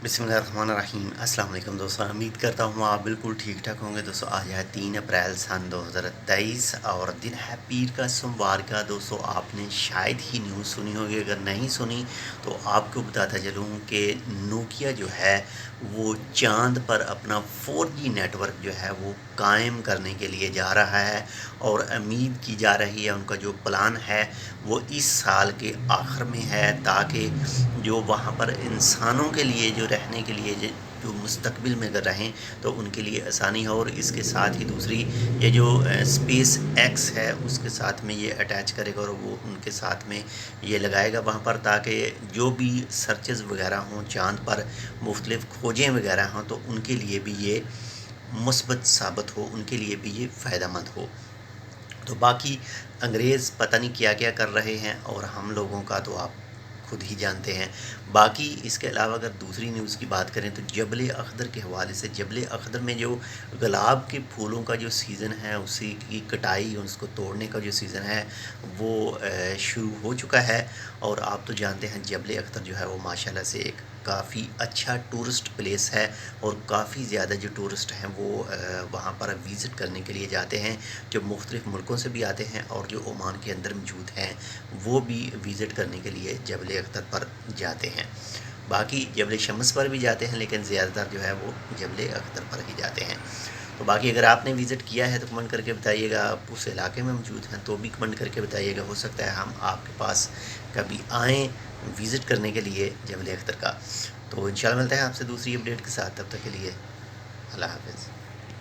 बिस्मिल्लाहिर्रहमानिर्रहीम। अस्सलाम वालेकुम दोस्तों, उम्मीद करता हूँ आप बिल्कुल ठीक ठाक होंगे। दोस्तों आज है 3 अप्रैल सन 2023 और दिन है पीर का सोमवार का। दोस्तों आपने शायद ही न्यूज़ सुनी होगी, अगर नहीं सुनी तो आपको बताता चलूँ कि नोकिया जो है वो चांद पर अपना 4G नेटवर्क जो है वो कायम करने के लिए जा रहा है और उम्मीद की जा रही है, उनका जो प्लान है वो इस साल के आखिर में है, ताकि जो वहाँ पर इंसानों के लिए जो रहने के लिए जो मुस्तकबिल में अगर रहें तो उनके लिए आसानी हो। और इसके साथ ही दूसरी ये जो स्पेस एक्स है उसके साथ में ये अटैच करेगा और वो उनके साथ में ये लगाएगा वहाँ पर, ताकि जो भी सर्चेज़ वगैरह हों चाँद पर, मुख्तलिफ़ खोजें वगैरह हों, तो उनके लिए भी ये मुस्बत साबित हो, उनके लिए भी ये फ़ायदा मंद हो। तो बाकी अंग्रेज़ पता नहीं क्या क्या कर रहे हैं और हम लोगों का तो आप खुद ही जानते हैं। बाकी इसके अलावा अगर दूसरी न्यूज़ की बात करें तो जबल अख्दर के हवाले से, जबल अख्दर में जो गुलाब के फूलों का जो सीज़न है उसी की कटाई, उसको तोड़ने का जो सीज़न है वो शुरू हो चुका है। और आप तो जानते हैं जबल अख्दर जो है वो माशाल्लाह से एक काफ़ी अच्छा टूरिस्ट प्लेस है और काफ़ी ज़्यादा जो टूरिस्ट हैं वो वहाँ पर विज़िट करने के लिए जाते हैं, जो मुख्तलिफ़ मुल्कों से भी आते हैं और जो ओमान के अंदर मौजूद हैं वो भी विज़िट करने के लिए जबल अख्तर पर जाते हैं। बाकी जबल शम्स पर भी जाते हैं, लेकिन ज़्यादातर जो है वो जबल अख्तर पर ही जाते हैं। तो बाकी अगर आपने विज़िट किया है तो कमेंट करके बताइएगा, आप उस इलाके में मौजूद हैं तो भी कमेंट करके बताइएगा, हो सकता है हम आपके पास कभी आएँ विज़िट करने के लिए जबल अख्तर का। तो इंशाल्लाह मिलते हैं आपसे दूसरी अपडेट के साथ, तब तक के लिए अल्लाह हाफ़िज़।